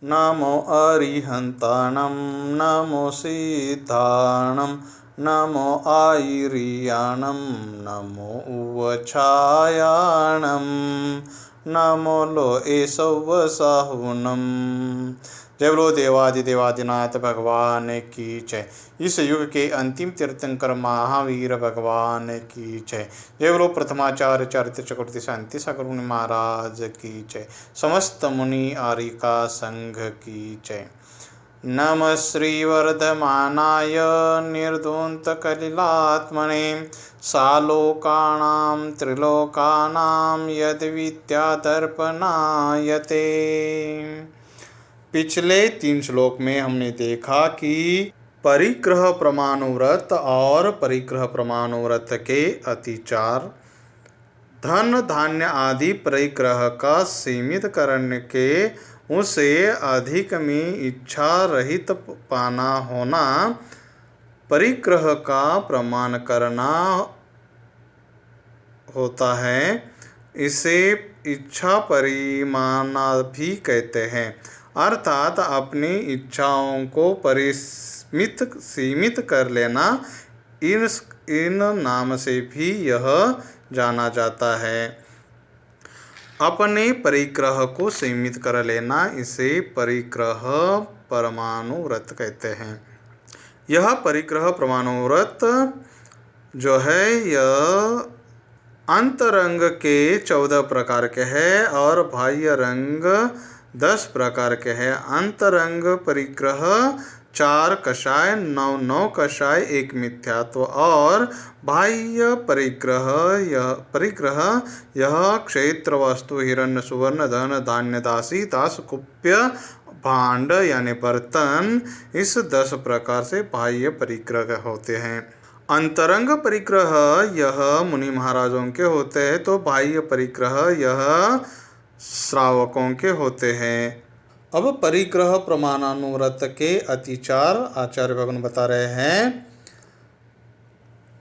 नमो अरिहन्ताणं नमो सिद्धाणं नमो आयर्याणं नमो उवछायाणं नमो लोएसौवसाहुनम्। जय बोलो देवादिदेवादिनाथ भगवान की जय। इस युग के अंतिम तीर्थंकर महावीर भगवान की जय। जय बोलो प्रथमाचार्य चरित्र चक्रवर्ती शांति सागर मुनि महाराज की जय। समस्त मुनि आरिका संघ की जय। नमः श्रीवर्धमानाय निर्धून्तकलिलात्मने सालोकानां त्रिलोकानां यद्विद्यादर्पणायते। पिछले 3 श्लोक में हमने देखा कि परिग्रह प्रमाणव्रत और परिग्रह प्रमाणव्रत के अतिचार, धन धान्य आदि परिग्रह का सीमित करने के उसे अधिक में इच्छा रहित पाना होना, परिग्रह का प्रमाण करना होता है। इसे इच्छा परिमाणा भी कहते हैं, अर्थात अपनी इच्छाओं को सीमित कर लेना। इन नाम से भी यह जाना जाता है। अपने परिग्रह को सीमित कर लेना, इसे परिग्रह परमाणु व्रत कहते हैं। यह परिग्रह परमाणु व्रत जो है यह अंतरंग के 14 प्रकार के हैं और बाह्य रंग 10 प्रकार के हैं। अंतरंग परिग्रह 4 कषाय 9 कषाय 1 मिथ्यात्व और बाह्य परिग्रह यह क्षेत्र वस्तु हिरण्य सुवर्ण धन धान्य दासी दास कुप्य भांड यानी बर्तन, इस 10 प्रकार से बाह्य परिग्रह होते हैं। अंतरंग परिग्रह यह मुनि महाराजों के होते हैं, तो बाह्य परिग्रह यह श्रावकों के होते हैं। अब परिग्रह प्रमाणानुव्रत के अतिचार आचार्य भगवान बता रहे हैं।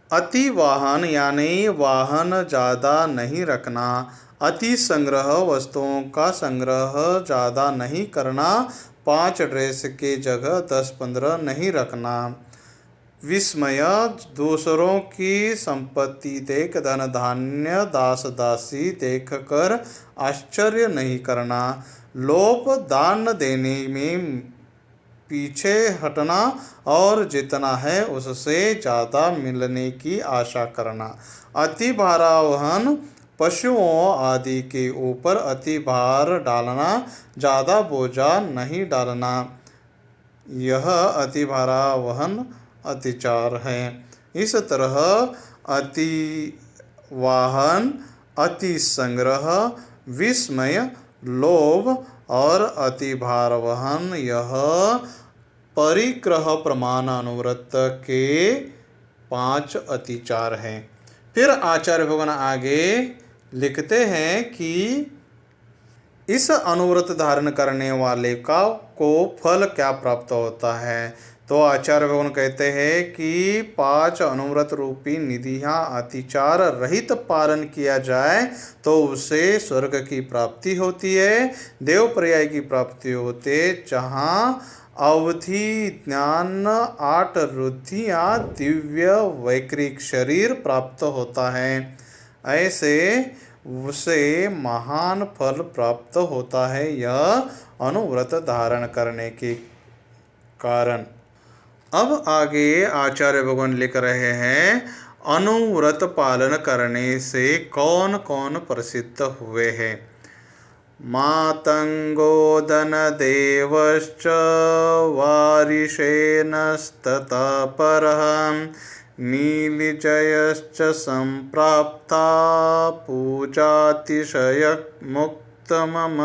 अति वाहन यानी वाहन ज़्यादा नहीं रखना, अति संग्रह वस्तुओं का संग्रह ज़्यादा नहीं करना, 5 ड्रेस के जगह 10-15 नहीं रखना, विस्मय दूसरों की संपत्ति देख धन धान्य दास दासी देख कर आश्चर्य नहीं करना, लोभ दान देने में पीछे हटना और जितना है उससे ज़्यादा मिलने की आशा करना, अति भारावहन पशुओं आदि के ऊपर अति भार डालना, ज़्यादा बोझा नहीं डालना, यह अति भारावहन अतिचार है। इस तरह अति वाहन, अति संग्रह, विस्मय, लोभ और अति भारवहन यह परिग्रह प्रमाणानुव्रत के 5 अतिचार हैं। फिर आचार्य भगवान आगे लिखते हैं कि इस अनुव्रत धारण करने वाले को फल क्या प्राप्त होता है। तो आचार्य भगवान कहते हैं कि 5 अनुव्रत रूपी निधियाँ अतिचार रहित पालन किया जाए तो उसे स्वर्ग की प्राप्ति होती है, देव पर्याय की प्राप्ति होती है, जहाँ अवधि ज्ञान 8 रुद्धियाँ दिव्य वैकृक शरीर प्राप्त होता है। ऐसे उसे महान फल प्राप्त होता है यह अनुव्रत धारण करने के कारण। अब आगे आचार्य भगवान लिख रहे हैं, अनुव्रत पालन करने से कौन कौन प्रसिद्ध हुए हैं। मातंगो धनदेवश्च वारिषेणस्ततः परः नीलिजयश्च संप्राप्ता पूजातिशयमुक्तमम।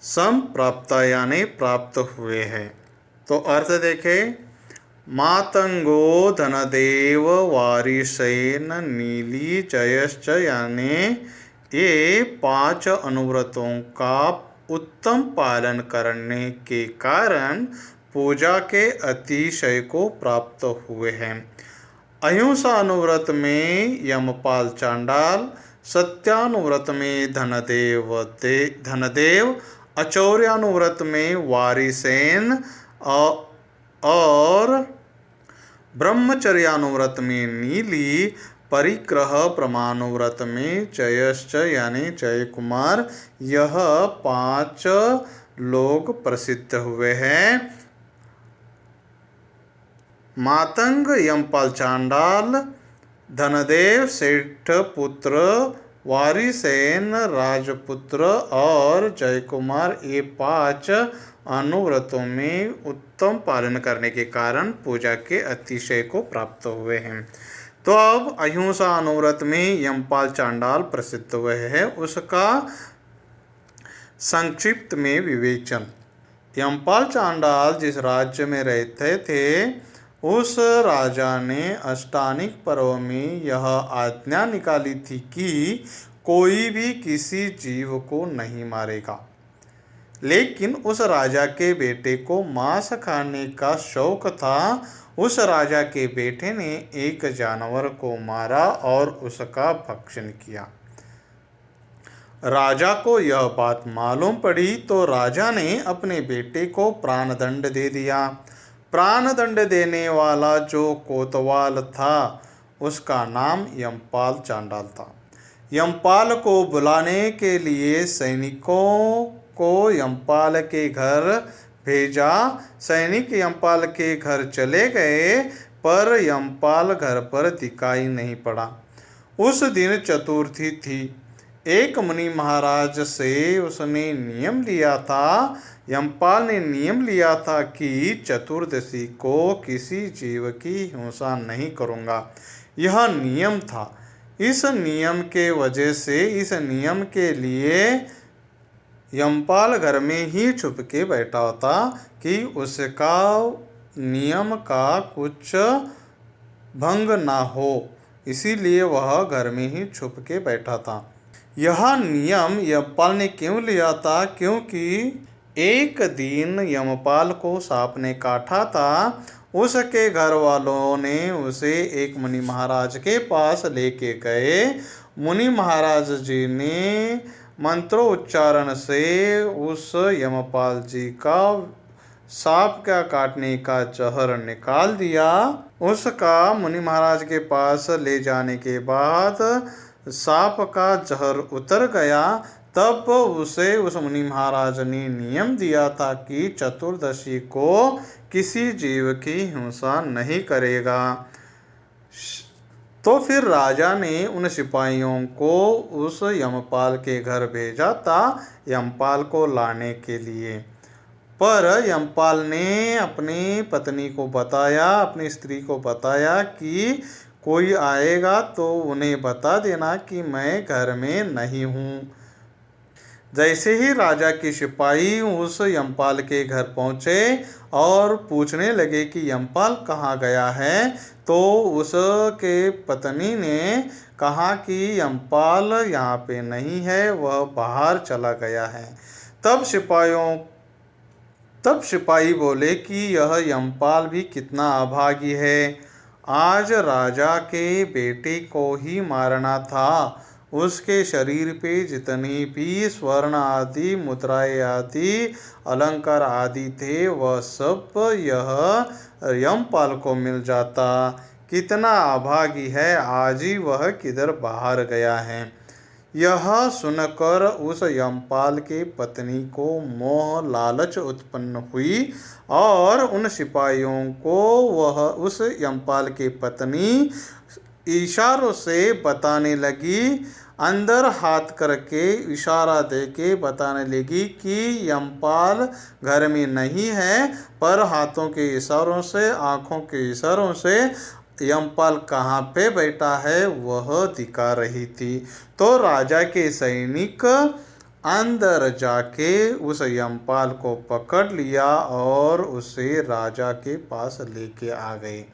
संप्राप्ता यानी प्राप्त हुए हैं। तो अर्थ देखें, मातंगो धनदेव वारिसेन नीली जयश्च यानी ये 5 अनुव्रतों का उत्तम पालन करने के कारण पूजा के अतिशय को प्राप्त हुए हैं। अहिंसा अनुव्रत में यमपाल चांडाल, सत्यानुव्रत में धनदेव, अचौर्यानुव्रत में वारिसेन और ब्रह्मचर्यानुव्रत में नीली, परिग्रह प्रमाणुव्रत में जयश्च यानी जय कुमार, यह 5 लोग प्रसिद्ध हुए हैं। मातंग यमपाल चांडाल, धनदेव सेठ पुत्र, वारिसेन राजपुत्र और जयकुमार, ये 5 अनुव्रतों में उत्तम पालन करने के कारण पूजा के अतिशय को प्राप्त हुए हैं। तो अब अहिंसा अनुव्रत में यमपाल चांडाल प्रसिद्ध हुए हैं, उसका संक्षिप्त में विवेचन। यमपाल चांडाल जिस राज्य में रहते थे, उस राजा ने अष्टानिक पर्व में यह आज्ञा निकाली थी कि कोई भी किसी जीव को नहीं मारेगा। लेकिन उस राजा के बेटे को मांस खाने का शौक था। उस राजा के बेटे ने एक जानवर को मारा और उसका भक्षण किया। राजा को यह बात मालूम पड़ी तो राजा ने अपने बेटे को प्राणदंड दे दिया। प्राणदंड देने वाला जो कोतवाल था, उसका नाम यमपाल चांडाल था। यमपाल को बुलाने के लिए सैनिकों को यमपाल के घर भेजा। सैनिक यमपाल के घर चले गए, पर यमपाल घर पर दिखाई नहीं पड़ा। उस दिन चतुर्थी थी। एक मुनि महाराज से उसने नियम लिया था, यमपाल ने नियम लिया था कि चतुर्दशी को किसी जीव की हिंसा नहीं करूँगा। यह नियम था। इस नियम के वजह से, इस नियम के लिए यमपाल घर में ही छुप के बैठा होता कि उसका नियम का कुछ भंग ना हो, इसीलिए वह घर में ही छुप के बैठा था। यह नियम यमपाल ने क्यों लिया था? क्योंकि एक दिन यमपाल को सांप ने काटा था। उसके घर वालों ने उसे एक मुनि महाराज के पास लेके गए। मुनि महाराज जी ने मंत्रोच्चारण से उस यमपाल जी का सांप का काटने का जहर निकाल दिया। उसका मुनि महाराज के पास ले जाने के बाद सांप का जहर उतर गया। तब उसे उस मुनि महाराज ने नियम दिया था कि चतुर्दशी को किसी जीव की हिंसा नहीं करेगा। तो फिर राजा ने उन सिपाहियों को उस यमपाल के घर भेजा था यमपाल को लाने के लिए। पर यमपाल ने अपनी पत्नी को बताया, अपनी स्त्री को बताया कि कोई आएगा तो उन्हें बता देना कि मैं घर में नहीं हूँ। जैसे ही राजा के सिपाही उस यमपाल के घर पहुँचे और पूछने लगे कि यमपाल कहाँ गया है, तो उसके पत्नी ने कहा कि यमपाल यहाँ पे नहीं है, वह बाहर चला गया है। तब सिपाही बोले कि यह यमपाल भी कितना अभागी है, आज राजा के बेटे को ही मारना था। उसके शरीर पे जितनी भी स्वर्ण आदि मुद्राएं आदि अलंकार आदि थे, वह सब यह यमपाल को मिल जाता। कितना अभागी है, आज ही वह किधर बाहर गया है। यह सुनकर उस यमपाल के पत्नी को मोह लालच उत्पन्न हुई और उन सिपाहियों को वह उस यमपाल के पत्नी इशारों से बताने लगी, अंदर हाथ करके इशारा दे के बताने लगी कि यमपाल घर में नहीं है, पर हाथों के इशारों से, आँखों के इशारों से यमपाल कहाँ पे बैठा है वह दिखा रही थी। तो राजा के सैनिक अंदर जाके उस यमपाल को पकड़ लिया और उसे राजा के पास लेके आ गए।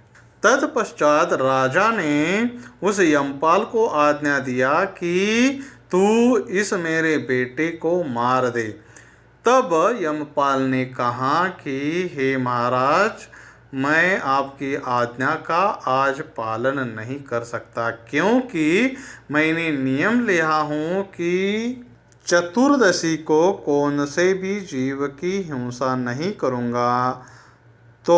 तत्पश्चात राजा ने उस यमपाल को आज्ञा दिया कि तू इस मेरे बेटे को मार दे। तब यमपाल ने कहा कि हे महाराज, मैं आपकी आज्ञा का आज पालन नहीं कर सकता, क्योंकि मैंने नियम लिया हूँ कि चतुर्दशी को कौन से भी जीव की हिंसा नहीं करूँगा। तो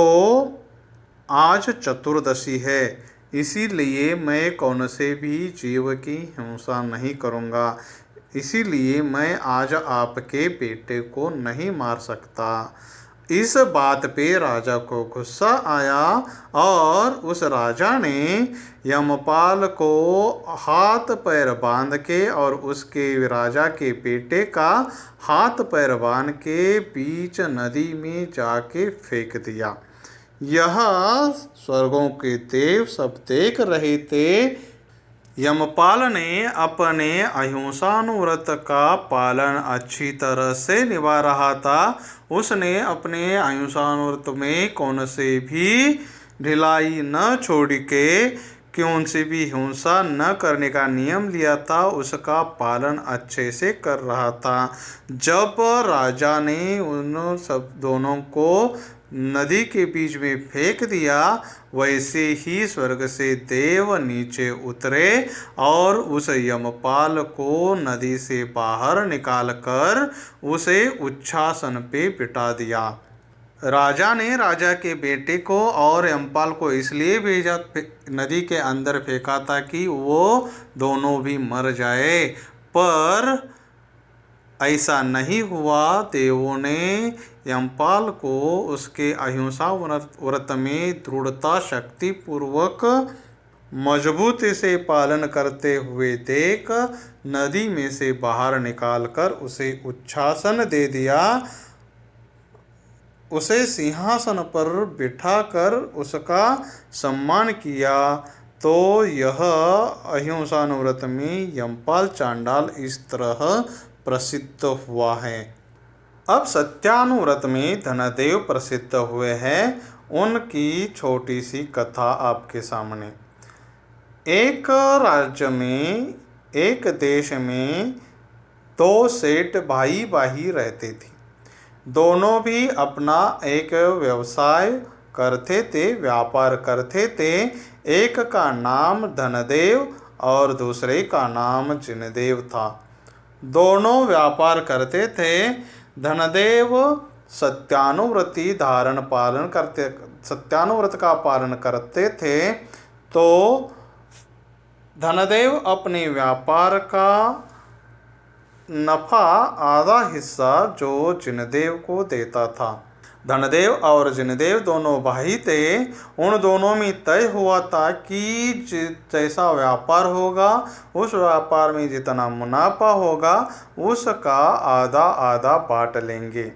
आज चतुर्दशी है, इसीलिए मैं कौन से भी जीव की हिंसा नहीं करूँगा, इसीलिए मैं आज आपके बेटे को नहीं मार सकता। इस बात पे राजा को गुस्सा आया और उस राजा ने यमपाल को हाथ पैर बांध के और उसके राजा के बेटे का हाथ पैर बांध के बीच नदी में जाके फेंक दिया। यह स्वर्गों के देव सब देख रहे थे। यमपाल ने अपने अहिंसानुव्रत का पालन अच्छी तरह से निभा रहा था। उसने अपने अहिंसानुव्रत में कौन से भी ढिलाई न छोड़ के कौन से भी हिंसा न करने का नियम लिया था, उसका पालन अच्छे से कर रहा था। जब राजा ने उन सब दोनों को नदी के बीच में फेंक दिया, वैसे ही स्वर्ग से देव नीचे उतरे और उस यमपाल को नदी से बाहर निकालकर उसे उच्छासन पे बिठा दिया। राजा ने राजा के बेटे को और यमपाल को इसलिए भेजा, नदी के अंदर फेंका था कि वो दोनों भी मर जाए, पर ऐसा नहीं हुआ। देवों ने यमपाल को उसके अहिंसा व्रत में दृढ़ता शक्ति पूर्वक मजबूती से पालन करते हुए देख नदी में से बाहर निकालकर उसे उच्छासन दे दिया। उसे सिंहासन पर बिठाकर उसका सम्मान किया। तो यह अहिंसानुव्रत में यमपाल चांडाल इस तरह प्रसिद्ध हुआ है। अब सत्यानुव्रत में धनदेव प्रसिद्ध हुए हैं। उनकी छोटी सी कथा आपके सामने। एक राज्य में, एक देश में दो सेठ भाई भाई रहते थे। दोनों भी अपना एक व्यवसाय करते थे, व्यापार करते थे। एक का नाम धनदेव और दूसरे का नाम जिनदेव था। दोनों व्यापार करते थे। धनदेव सत्यानुव्रत का पालन करते थे। तो धनदेव अपने व्यापार का नफा आधा हिस्सा जो जिनदेव को देता था। धनदेव और जिनदेव दोनों भाई थे। उन दोनों में तय हुआ था कि जैसा व्यापार होगा, उस व्यापार में जितना मुनाफा होगा उसका आधा आधा बांट लेंगे।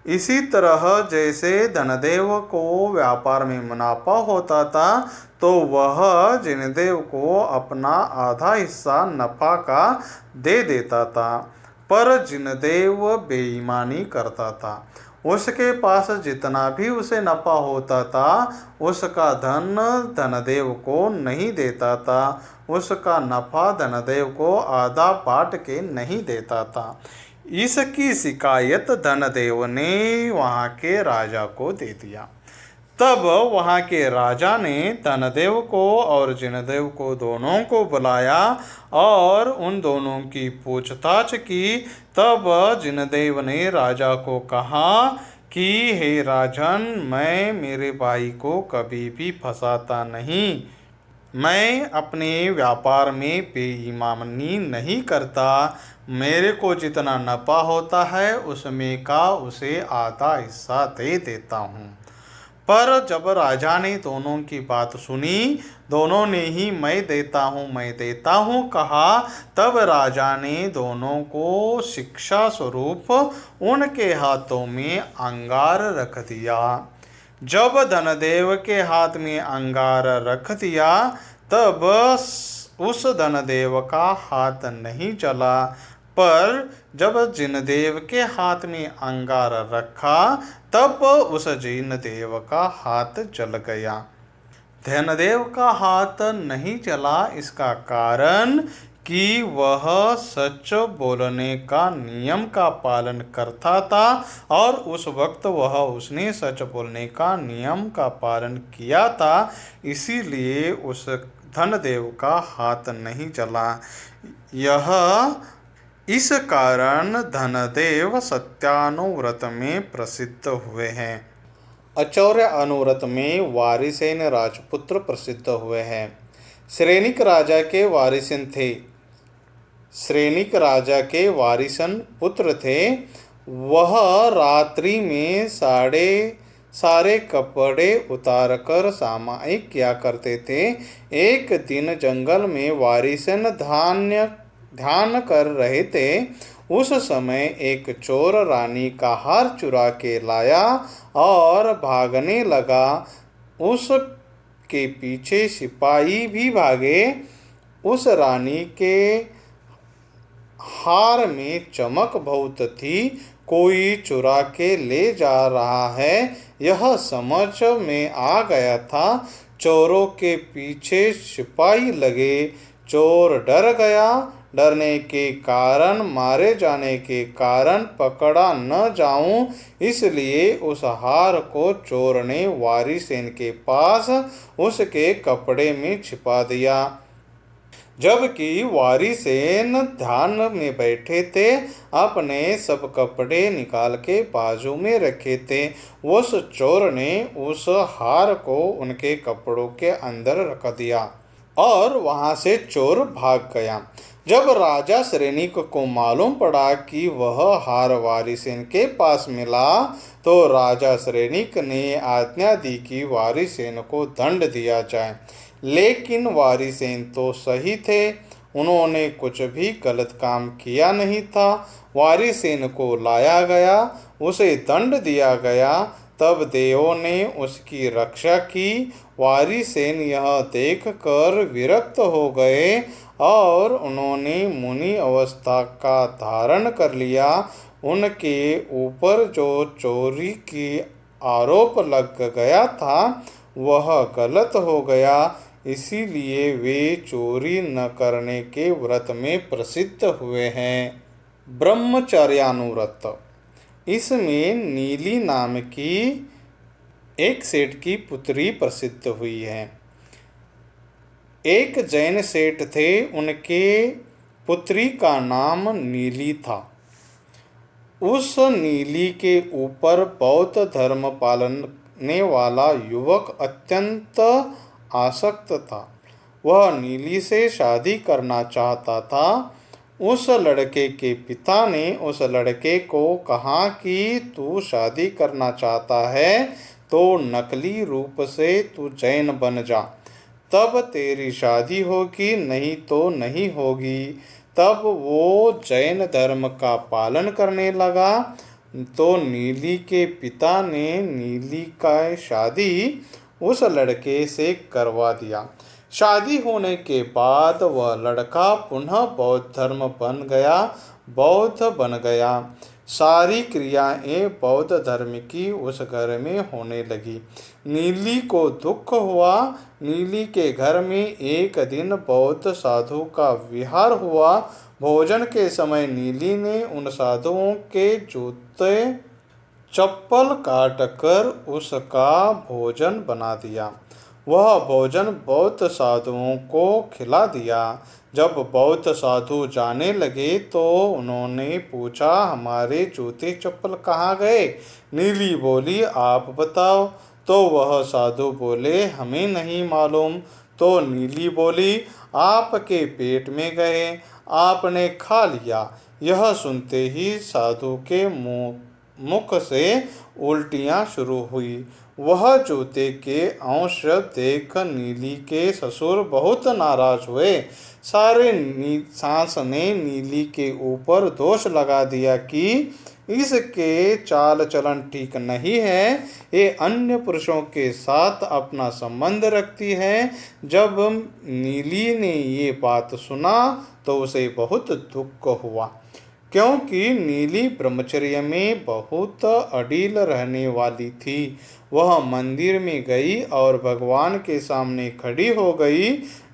इसी तरह जैसे धनदेव को व्यापार में मुनाफा होता था, तो वह जिनदेव को अपना आधा हिस्सा नफा का दे देता था। पर जिनदेव बेईमानी करता था। उसके पास जितना भी उसे नफा होता था, उसका धन धनदेव को नहीं देता था। उसका नफा धनदेव को आधा बांट के नहीं देता था। इसकी शिकायत धनदेव ने वहाँ के राजा को दे दिया। तब वहाँ के राजा ने धनदेव को और जिनदेव को दोनों को बुलाया और उन दोनों की पूछताछ की। तब जिनदेव ने राजा को कहा कि हे राजन, मैं मेरे भाई को कभी भी फंसाता नहीं। मैं अपने व्यापार में बेईमानी नहीं करता। मेरे को जितना नफा होता है उसमें का उसे आधा हिस्सा दे देता हूँ। पर जब राजा ने दोनों की बात सुनी, दोनों ने ही मैं देता हूँ कहा, तब राजा ने दोनों को शिक्षा स्वरूप उनके हाथों में अंगार रख दिया। जब धनदेव के हाथ में अंगार रख दिया, तब उस धनदेव का हाथ नहीं जला। पर जब जिनदेव के हाथ में अंगार रखा, तब उस जिनदेव का हाथ जल गया। धनदेव का हाथ नहीं जला, इसका कारण कि वह सच बोलने का नियम का पालन करता था और उस वक्त उसने सच बोलने का नियम का पालन किया था, इसीलिए उस धनदेव का हाथ नहीं जला। यह इस कारण धनदेव सत्यानुव्रत में प्रसिद्ध हुए हैं। अचौर्य अनुव्रत में वारिसेन राजपुत्र प्रसिद्ध हुए हैं। श्रेणिक राजा के वारिसन थे। श्रेणिक राजा के वारिसन पुत्र थे। वह रात्रि में सारे कपड़े उतारकर सामायिक किया करते थे। एक दिन जंगल में वारिसन ध्यान कर रहे थे। उस समय एक चोर रानी का हार चुरा के लाया और भागने लगा। उसके पीछे सिपाही भी भागे। उस रानी के हार में चमक बहुत थी। कोई चुरा के ले जा रहा है, यह समझ में आ गया था। चोरों के पीछे सिपाही लगे। चोर डर गया। डरने के कारण, मारे जाने के कारण पकड़ा न जाऊं, इसलिए उस हार को चोर ने वारिसेन के पास उसके कपड़े में छिपा दिया। जबकि वारिसेन ध्यान में बैठे थे, अपने सब कपड़े निकाल के बाजू में रखे थे। उस चोर ने उस हार को उनके कपड़ों के अंदर रख दिया और वहां से चोर भाग गया। जब राजा श्रेणिक को मालूम पड़ा कि वह हार वारिसेन के पास मिला, तो राजा श्रेणिक ने आज्ञा दी कि वारिसेन को दंड दिया जाए। लेकिन वारिसेन तो सही थे। उन्होंने कुछ भी गलत काम किया नहीं था। वारिसेन को लाया गया, उसे दंड दिया गया। तब देवों ने उसकी रक्षा की। वारिसेन यह देखकर विरक्त हो गए और उन्होंने मुनि अवस्था का धारण कर लिया। उनके ऊपर जो चोरी की आरोप लग गया था, वह गलत हो गया। इसीलिए वे चोरी न करने के व्रत में प्रसिद्ध हुए हैं। ब्रह्मचर्यानुव्रत। इसमें नीली नाम की एक सेठ की पुत्री प्रसिद्ध हुई है। एक जैन सेठ थे। उनके पुत्री का नाम नीली था। उस नीली के ऊपर बौद्ध धर्म पालने वाला युवक अत्यंत आसक्त था। वह नीली से शादी करना चाहता था। उस लड़के के पिता ने उस लड़के को कहा कि तू शादी करना चाहता है तो नकली रूप से तू जैन बन जा, तब तेरी शादी होगी, नहीं तो नहीं होगी। तब वो जैन धर्म का पालन करने लगा। तो नीली के पिता ने नीली का शादी उस लड़के से करवा दिया। शादी होने के बाद वह लड़का पुनः बौद्ध धर्म बौद्ध बन गया। सारी क्रियाएं बौद्ध धर्म की उस घर में होने लगी। नीली को दुख हुआ। नीली के घर में एक दिन बौद्ध साधु का विहार हुआ। भोजन के समय नीली ने उन साधुओं के जूते चप्पल काट कर उसका भोजन बना दिया। वह भोजन बौद्ध साधुओं को खिला दिया। जब बौद्ध साधु जाने लगे तो उन्होंने पूछा, हमारे जूते चप्पल कहाँ गए? नीली बोली, आप बताओ। तो वह साधु बोले, हमें नहीं मालूम। तो नीली बोली, आपके पेट में गए, आपने खा लिया। यह सुनते ही साधु के मुख से उल्टियाँ शुरू हुई। वह जूते के अंश देख नीली के ससुर बहुत नाराज हुए। सारे सास ने नीली के ऊपर दोष लगा दिया कि इसके चाल चलन ठीक नहीं है, ये अन्य पुरुषों के साथ अपना संबंध रखती है। जब नीली ने ये बात सुना तो उसे बहुत दुख हुआ, क्योंकि नीली ब्रह्मचर्य में बहुत अडिल रहने वाली थी। वह मंदिर में गई और भगवान के सामने खड़ी हो गई।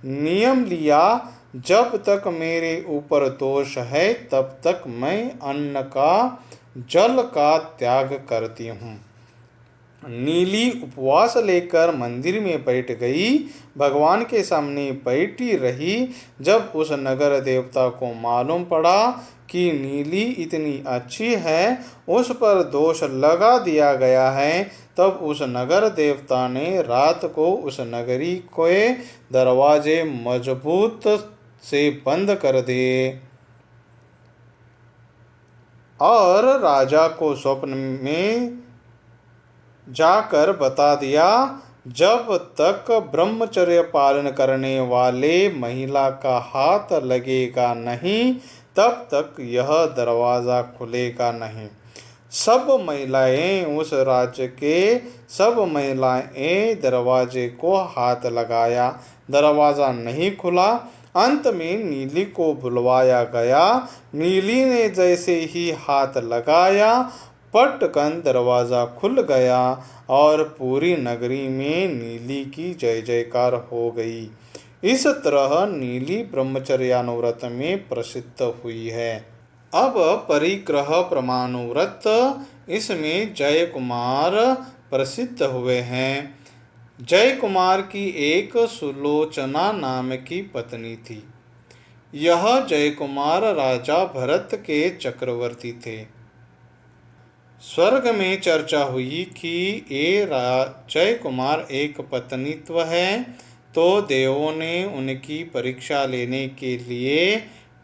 नियम लिया, जब तक मेरे ऊपर दोष है तब तक मैं अन्न का जल का त्याग करती हूँ। नीली उपवास लेकर मंदिर में बैठ गई, भगवान के सामने बैठी रही। जब उस नगर देवता को मालूम पड़ा कि नीली इतनी अच्छी है, उस पर दोष लगा दिया गया है, तब उस नगर देवता ने रात को उस नगरी के दरवाजे मजबूत से बंद कर दिए और राजा को स्वप्न में जाकर बता दिया, जब तक ब्रह्मचर्य पालन करने वाले महिला का हाथ लगेगा नहीं, तब तक यह दरवाज़ा खुलेगा नहीं। सब महिलाएं उस राज्य के सब महिलाएं दरवाजे को हाथ लगाया, दरवाज़ा नहीं खुला। अंत में नीली को बुलवाया गया। नीली ने जैसे ही हाथ लगाया, पटकन दरवाज़ा खुल गया और पूरी नगरी में नीली की जय जयकार हो गई। इस तरह नीली ब्रह्मचर्यानुव्रत में प्रसिद्ध हुई है। अब परिग्रह प्रमाणुव्रत, इसमें जय कुमार प्रसिद्ध हुए हैं। जय कुमार की एक सुलोचना नाम की पत्नी थी। यह जय कुमार राजा भरत के चक्रवर्ती थे। स्वर्ग में चर्चा हुई कि ये जय कुमार एक पत्नीत्व है, तो देवों ने उनकी परीक्षा लेने के लिए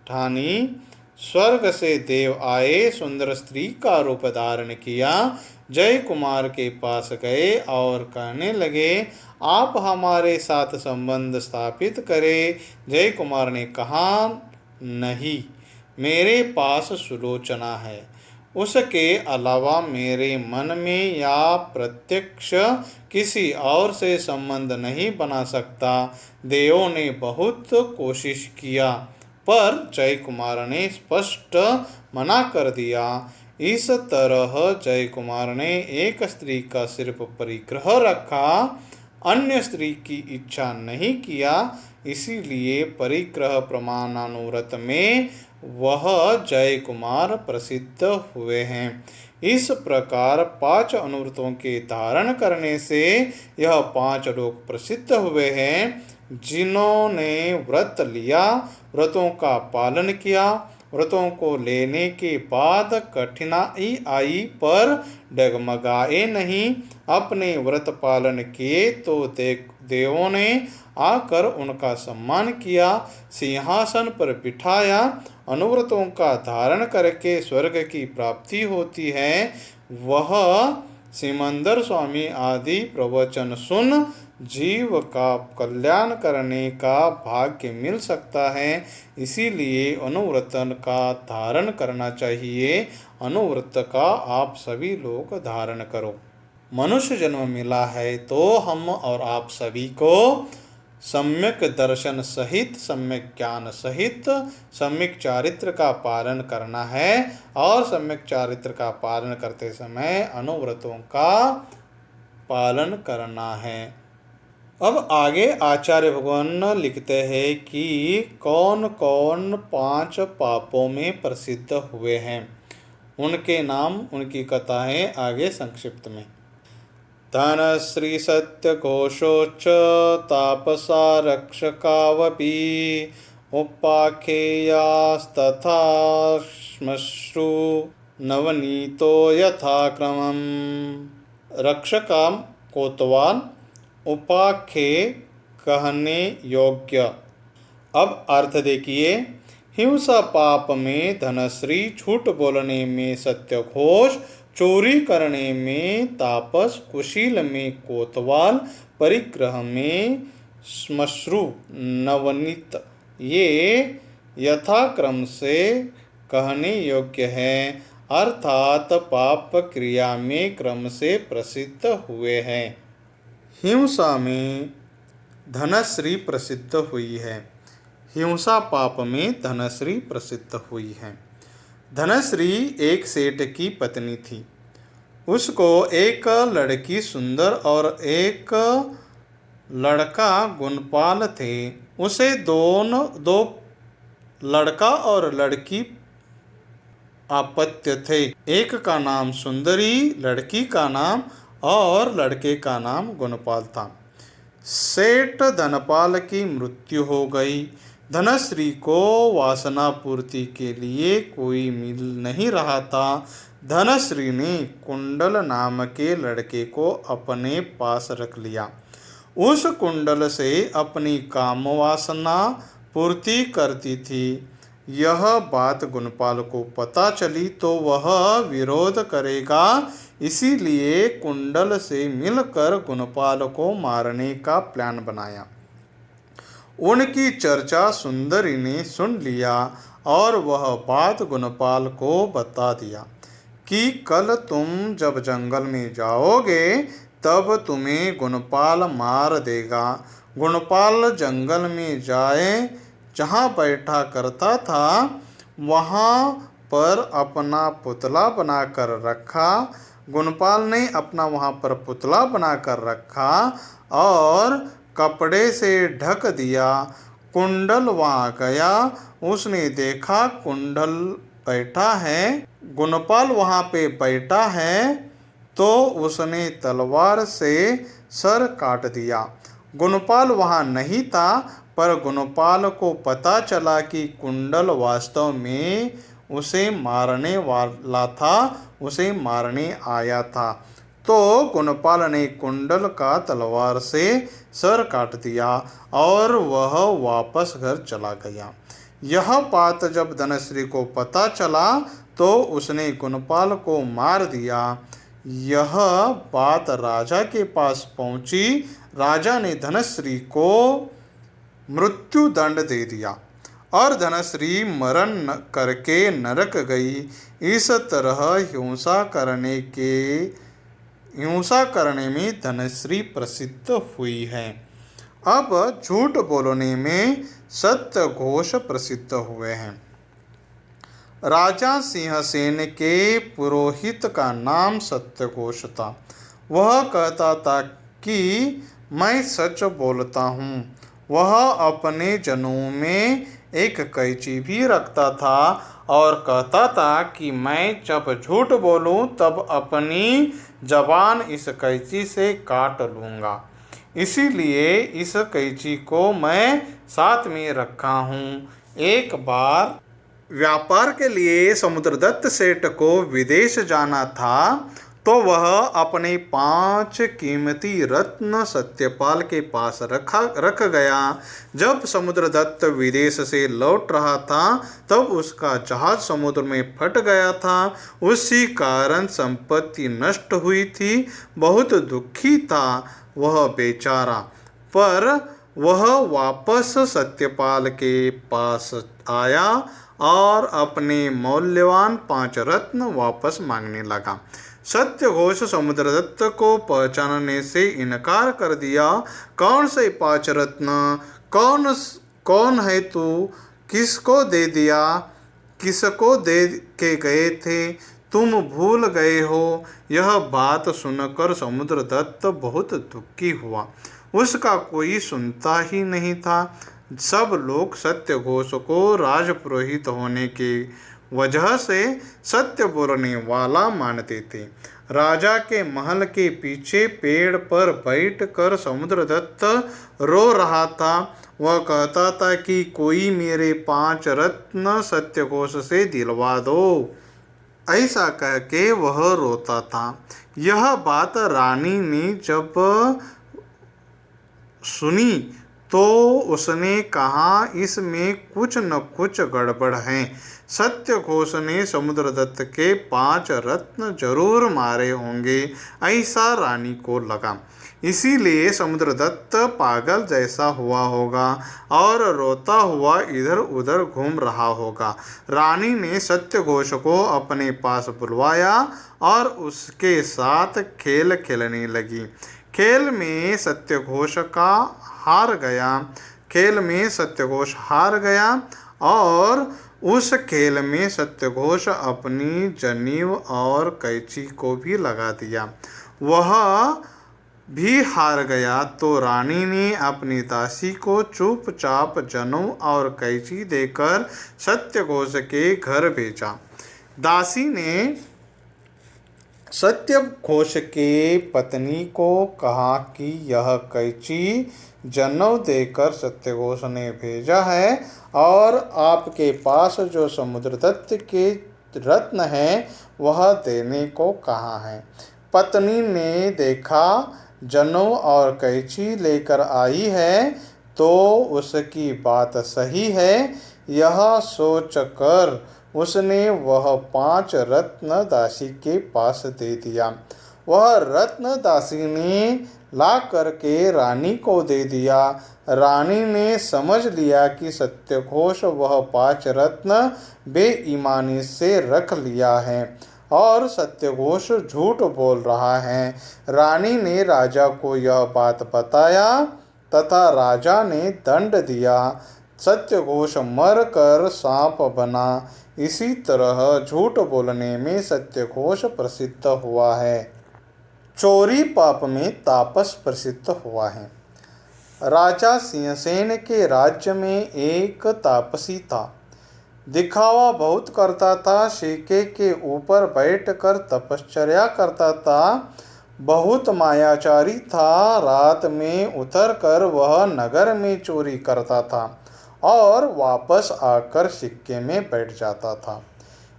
ठानी। स्वर्ग से देव आए, सुंदर स्त्री का रूप धारण किया, जय कुमार के पास गए और कहने लगे, आप हमारे साथ संबंध स्थापित करें। जय कुमार ने कहा, नहीं, मेरे पास सुलोचना है, उसके अलावा मेरे मन में या प्रत्यक्ष किसी और से संबंध नहीं बना सकता। देवों ने बहुत कोशिश किया, पर जय कुमार ने स्पष्ट मना कर दिया। इस तरह जय कुमार ने एक स्त्री का सिर्फ परिग्रह रखा, अन्य स्त्री की इच्छा नहीं किया। इसीलिए परिग्रह प्रमाणानुव्रत में वह जय कुमार प्रसिद्ध हुए हैं। इस प्रकार 5 अनुव्रतों के धारण करने से यह 5 लोग प्रसिद्ध हुए हैं। जिन्होंने व्रत लिया, व्रतों का पालन किया, व्रतों को लेने के बाद कठिनाई आई पर डगमगाए नहीं, अपने व्रत पालन किए तो देवों ने आकर उनका सम्मान किया, सिंहासन पर बिठाया। अनुव्रतों का धारण करके स्वर्ग की प्राप्ति होती है। वह सिमंदर स्वामी आदि प्रवचन सुन जीव का कल्याण करने का भाग्य मिल सकता है। इसीलिए अनुव्रतन का धारण करना चाहिए। अनुव्रत का आप सभी लोग धारण करो। मनुष्य जन्म मिला है तो हम और आप सभी को सम्यक दर्शन सहित, सम्यक ज्ञान सहित, सम्यक चारित्र का पालन करना है और सम्यक चारित्र का पालन करते समय अनुव्रतों का पालन करना है। अब आगे आचार्य भगवान लिखते हैं कि कौन कौन 5 पापों में प्रसिद्ध हुए हैं, उनके नाम, उनकी कथाएं आगे संक्षिप्त में। धन श्री सत्य घोषोच्च तापसा रक्षकावपि उपाख्येयास्तथा श्मश्रु नवनीतो यथाक्रमम्। रक्षकाम कोतवाल, उपाख्ये कहने योग्य। अब अर्थ देखिए। हिंसा पाप में धनश्री, झूठ बोलने में सत्यघोष, चोरी करने में तापस, कुशील में कोतवाल, परिग्रह में श्मश्रु, नवनीत, ये यथाक्रम से कहने योग्य है, अर्थात पाप क्रिया में क्रम से प्रसिद्ध हुए हैं। हिंसा में धनश्री प्रसिद्ध हुई है। हिंसा पाप में धनश्री प्रसिद्ध हुई है। धनश्री एक सेठ की पत्नी थी। उसको एक लड़की सुंदर और एक लड़का गुणपाल थे। उसे दो लड़का और लड़की अपत्य थे। एक का नाम सुंदरी, लड़की का नाम और लड़के का नाम गुणपाल था। सेठ धनपाल की मृत्यु हो गई। धनश्री को वासना पूर्ति के लिए कोई मिल नहीं रहा था। धनश्री ने कुंडल नाम के लड़के को अपने पास रख लिया। उस कुंडल से अपनी काम वासना पूर्ति करती थी। यह बात गुणपाल को पता चली तो वह विरोध करेगा, इसीलिए कुंडल से मिलकर गुणपाल को मारने का प्लान बनाया। उनकी चर्चा सुंदरी ने सुन लिया और वह बात गुणपाल को बता दिया कि कल तुम जब जंगल में जाओगे तब तुम्हें गुणपाल मार देगा। गुणपाल जंगल में जाए, जहाँ बैठा करता था वहाँ पर अपना पुतला बनाकर रखा। गुणपाल ने अपना वहाँ पर पुतला बनाकर रखा और कपड़े से ढक दिया। कुंडल वहाँ गया, उसने देखा कुंडल बैठा है, गुणपाल वहाँ पे बैठा है, तो उसने तलवार से सर काट दिया। गुणपाल वहाँ नहीं था, पर गुणपाल को पता चला कि कुंडल वास्तव में उसे मारने वाला था, उसे मारने आया था। तो गुणपाल ने कुंडल का तलवार से सर काट दिया और वह वापस घर चला गया। यह बात जब धनश्री को पता चला तो उसने गुणपाल को मार दिया। यह बात राजा के पास पहुंची। राजा ने धनश्री को मृत्यु दंड दे दिया और धनश्री मरण करके नरक गई। इस तरह हिंसा करने में धनश्री प्रसिद्ध हुई है। अब झूठ बोलने में सत्यघोष प्रसिद्ध हुए हैं। राजा सिंहसेन के पुरोहित का नाम सत्यघोष था। वह कहता था कि मैं सच बोलता हूँ। वह अपने जनेऊ में एक कैंची भी रखता था और कहता था कि मैं जब झूठ बोलूं तब अपनी जबान इस कैंची से काट लूँगा। इसीलिए इस कैंची को मैं साथ में रखा हूँ। एक बार व्यापार के लिए समुद्रदत्त सेठ को विदेश जाना था, तो वह अपने 5 कीमती रत्न सत्यपाल के पास रख गया। जब समुद्रदत्त विदेश से लौट रहा था तब उसका जहाज समुद्र में फट गया था। उसी कारण संपत्ति नष्ट हुई थी। बहुत दुखी था वह बेचारा, पर वह वापस सत्यपाल के पास आया और अपने मूल्यवान 5 रत्न वापस मांगने लगा। सत्यघोष समुद्रदत्त को पहचानने से इनकार कर दिया। कौन से 5 रत्न? कौन है तू? किसको दे दिया? किसको दे के गए थे? तुम भूल गए हो। यह बात सुनकर समुद्रदत्त बहुत दुखी हुआ। उसका कोई सुनता ही नहीं था। सब लोग सत्यघोष को राजपुरोहित होने के वजह से सत्य बोलने वाला मानते थे। राजा के महल के पीछे पेड़ पर बैठकर समुद्रदत्त रो रहा था। वह कहता था कि कोई मेरे 5 रत्न सत्यघोष से दिलवा दो। ऐसा कह के वह रोता था। यह बात रानी ने जब सुनी तो उसने कहा, इसमें कुछ न कुछ गड़बड़ है। सत्यघोष ने समुद्रदत्त के 5 रत्न जरूर मारे होंगे, ऐसा रानी को लगा। इसीलिए समुद्रदत्त पागल जैसा हुआ होगा और रोता हुआ इधर उधर घूम रहा होगा। रानी ने सत्यघोष को अपने पास बुलवाया और उसके साथ खेल खेलने लगी। खेल में सत्यघोष हार गया और उस खेल में सत्यघोष अपनी जनेऊ और कैंची को भी लगा दिया। वह भी हार गया तो रानी ने अपनी दासी को चुपचाप जनेऊ और कैंची देकर सत्यघोष के घर भेजा। दासी ने सत्यघोष के पत्नी को कहा कि यह कैंची जनेऊ देकर सत्यघोष ने भेजा है और आपके पास जो समुद्रदत्त के रत्न है वह देने को कहा है। पत्नी ने देखा जनेऊ और कैंची लेकर आई है तो उसकी बात सही है। यह सोचकर उसने वह 5 रत्न दासी के पास दे दिया। वह रत्न दासी ने ला करके रानी को दे दिया। रानी ने समझ लिया कि सत्यघोष वह 5 रत्न बेईमानी से रख लिया है और सत्यघोष झूठ बोल रहा है। रानी ने राजा को यह बात बताया तथा राजा ने दंड दिया। सत्यघोष मर कर सांप बना। इसी तरह झूठ बोलने में सत्यघोष प्रसिद्ध हुआ है। चोरी पाप में तापस प्रसिद्ध हुआ है। राजा सिंहसेन के राज्य में एक तापसी था। दिखावा बहुत करता था, सिक्के के ऊपर बैठकर तपश्चर्या करता था। बहुत मायाचारी था। रात में उतरकर वह नगर में चोरी करता था और वापस आकर सिक्के में बैठ जाता था।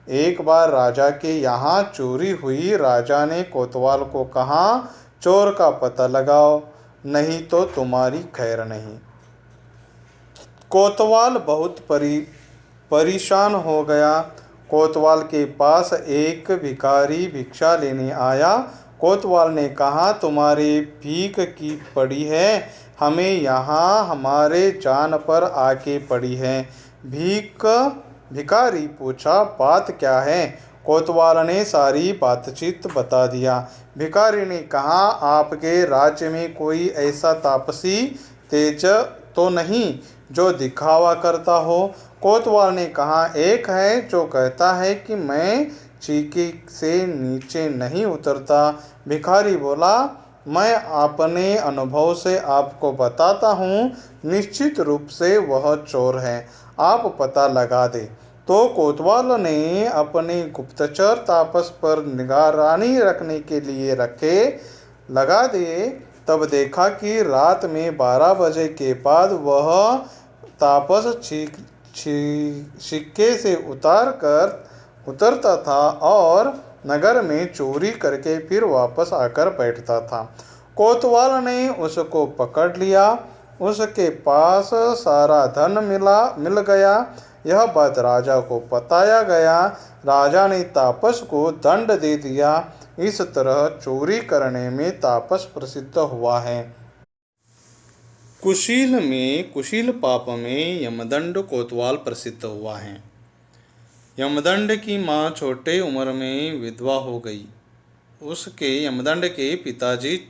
एक बार राजा के यहाँ चोरी हुई। राजा ने कोतवाल को कहा, चोर का पता लगाओ, नहीं तो तुम्हारी खैर नहीं। कोतवाल बहुत परेशान हो गया। कोतवाल के पास एक भिखारी भिक्षा लेने आया। कोतवाल ने कहा, तुम्हारी भीख की पड़ी है, हमें यहाँ हमारे जान पर आके पड़ी है। भिखारी पूछा, बात क्या है? कोतवाल ने सारी बातचीत बता दिया। भिखारी ने कहा, आपके राज्य में कोई ऐसा तापसी तेज तो नहीं जो दिखावा करता हो? कोतवाल ने कहा, एक है जो कहता है कि मैं चीकी से नीचे नहीं उतरता। भिखारी बोला, मैं अपने अनुभव से आपको बताता हूँ, निश्चित रूप से वह चोर है, आप पता लगा दे। तो कोतवाल ने अपने गुप्तचर तापस पर निगरानी रखने के लिए लगा दिए। तब देखा कि रात में 12 बजे के बाद वह तापस सिक्के से उतरता था और नगर में चोरी करके फिर वापस आकर बैठता था। कोतवाल ने उसको पकड़ लिया। उसके पास सारा धन मिल गया। यह बात राजा को बताया गया। राजा ने तापस को दंड दे दिया। इस तरह चोरी करने में तापस प्रसिद्ध हुआ है। कुशील पाप में यमदंड कोतवाल प्रसिद्ध हुआ है। यमदंड की माँ छोटे उम्र में विधवा हो गई। उसके यमदंड के पिताजी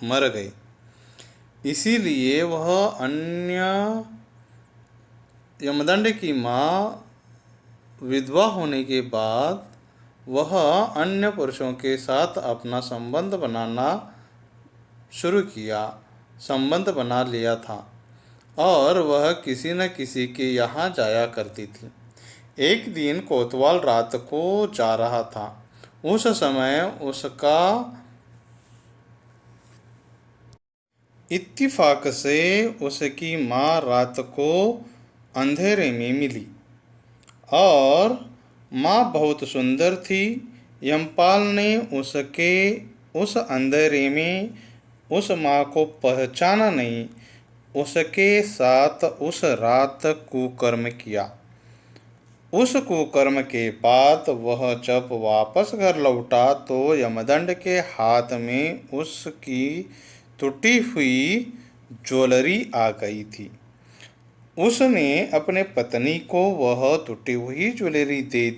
मर गए, इसीलिए वह यमदंड की माँ विधवा होने के बाद वह अन्य पुरुषों के साथ अपना संबंध बना लिया था और वह किसी न किसी के यहाँ जाया करती थी। एक दिन कोतवाल रात को जा रहा था। उस समय उसका इत्तिफाक से उसकी माँ रात को अंधेरे में मिली और माँ बहुत सुंदर थी। यमपाल ने उसके उस अंधेरे में उस माँ को पहचाना नहीं। उसके साथ उस रात कुकर्म किया। उस कुकर्म के बाद वह जब वापस घर लौटा तो यमदंड के हाथ में उसकी टूटी हुई ज्वेलरी आ गई थी। उसने अपने पत्नी को वह टूटी हुई ज्वेलरी दे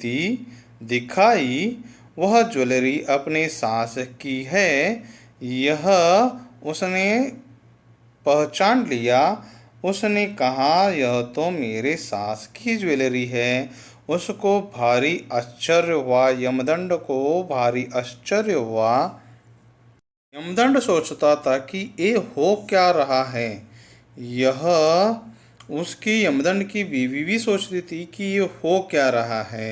दिखाई। वह ज्वेलरी अपने सास की है, यह उसने पहचान लिया। उसने कहा, यह तो मेरे सास की ज्वेलरी है। उसको भारी आश्चर्य हुआ। यमदंड को भारी आश्चर्य हुआ। यमदंड सोचता था कि ये हो क्या रहा है। यह उसकी यमदंड की बीवी भी सोचती थी कि ये हो क्या रहा है।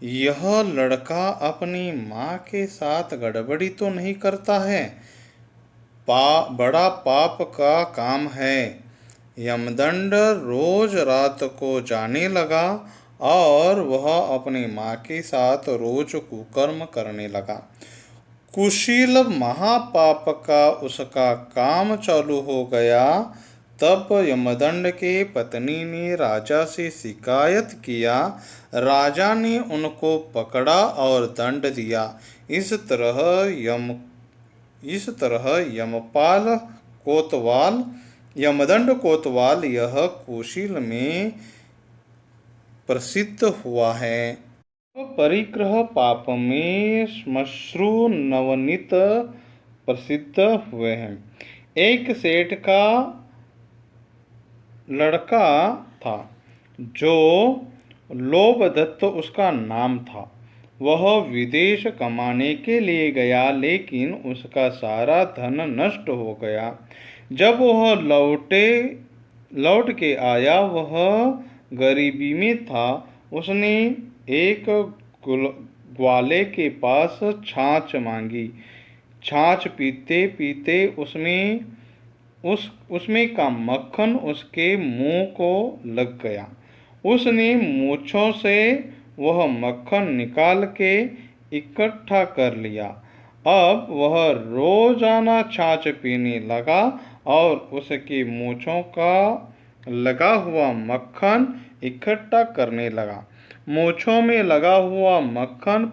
यह लड़का अपनी माँ के साथ गड़बड़ी तो नहीं करता है? बड़ा पाप का काम है। यमदंड रोज रात को जाने लगा और वह अपनी माँ के साथ रोज कुकर्म करने लगा। कुशील महापाप का उसका काम चालू हो गया। तब यमदंड के पत्नी ने राजा से शिकायत किया। राजा ने उनको पकड़ा और दंड दिया। इस तरह यमदंड कोतवाल यह कुशील में प्रसिद्ध हुआ है। परिग्रह पाप में श्मश्रु नवनीत प्रसिद्ध हुए हैं। एक सेठ का लड़का था जो लोभदत्त उसका नाम था। वह विदेश कमाने के लिए गया, लेकिन उसका सारा धन नष्ट हो गया। जब वह लौट के आया, वह गरीबी में था। उसने एक ग्वाले के पास छाछ मांगी। छाछ पीते पीते उसमें का मक्खन उसके मुंह को लग गया। उसने मूंछों से वह मक्खन निकाल के इकट्ठा कर लिया। अब वह रोजाना छाछ पीने लगा और उसकी मूंछों का लगा हुआ मक्खन इकट्ठा करने लगा। मूंछों में लगा हुआ मक्खन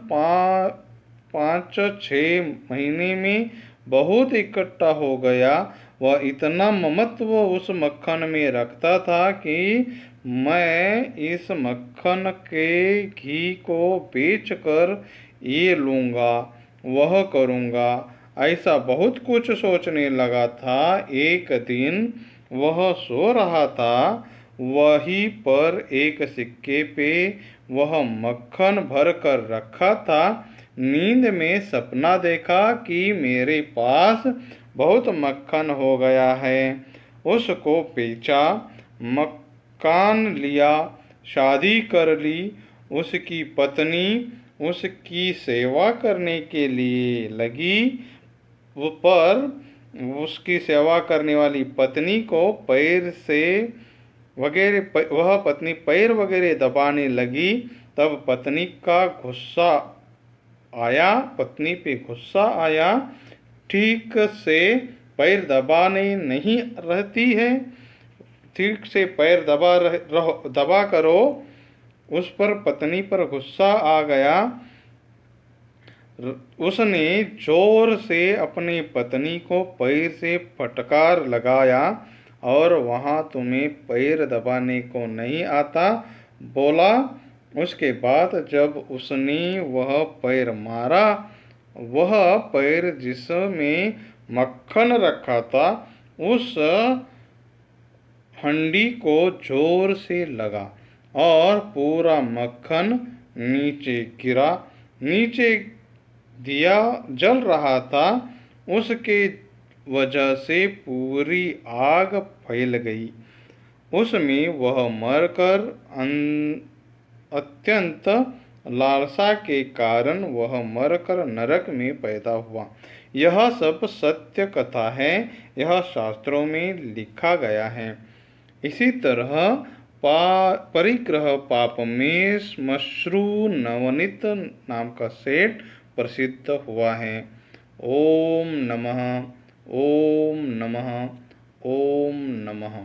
5-6 महीने में बहुत इकट्ठा हो गया। वह इतना ममत्व उस मक्खन में रखता था कि मैं इस मक्खन के घी को बेचकर ये लूँगा, वह करूँगा, ऐसा बहुत कुछ सोचने लगा था। एक दिन वह सो रहा था, वहीं पर एक सिक्के पे वह मक्खन भर कर रखा था। नींद में सपना देखा कि मेरे पास बहुत मक्खन हो गया है। उसको बेचा, मकान लिया, शादी कर ली। उसकी पत्नी उसकी सेवा करने के लिए लगी, पर उसकी सेवा करने वाली पत्नी को वह पत्नी पैर वगैरह दबाने लगी। तब पत्नी पे गुस्सा आया। ठीक से पैर दबाने नहीं रहती है, ठीक से पैर दबा करो। उस पर पत्नी पर गुस्सा आ गया। उसने जोर से अपनी पत्नी को पैर से फटकार लगाया और वहाँ तुम्हें पैर दबाने को नहीं आता, बोला। उसके बाद जब उसने वह पैर मारा, वह पैर जिसमें मक्खन रखा था उस हंडी को जोर से लगा और पूरा मक्खन नीचे गिरा। नीचे दिया जल रहा था, उसके वजह से पूरी आग फैल गई। उसमें वह मरकर अत्यंत लालसा के कारण वह मरकर नरक में पैदा हुआ। यह सब सत्य कथा है, यह शास्त्रों में लिखा गया है। इसी तरह परिग्रह पाप में श्मश्रु नवनीत नाम का सेठ प्रसिद्ध हुआ है। ओम नमः, ओम नमः, ओम नमः।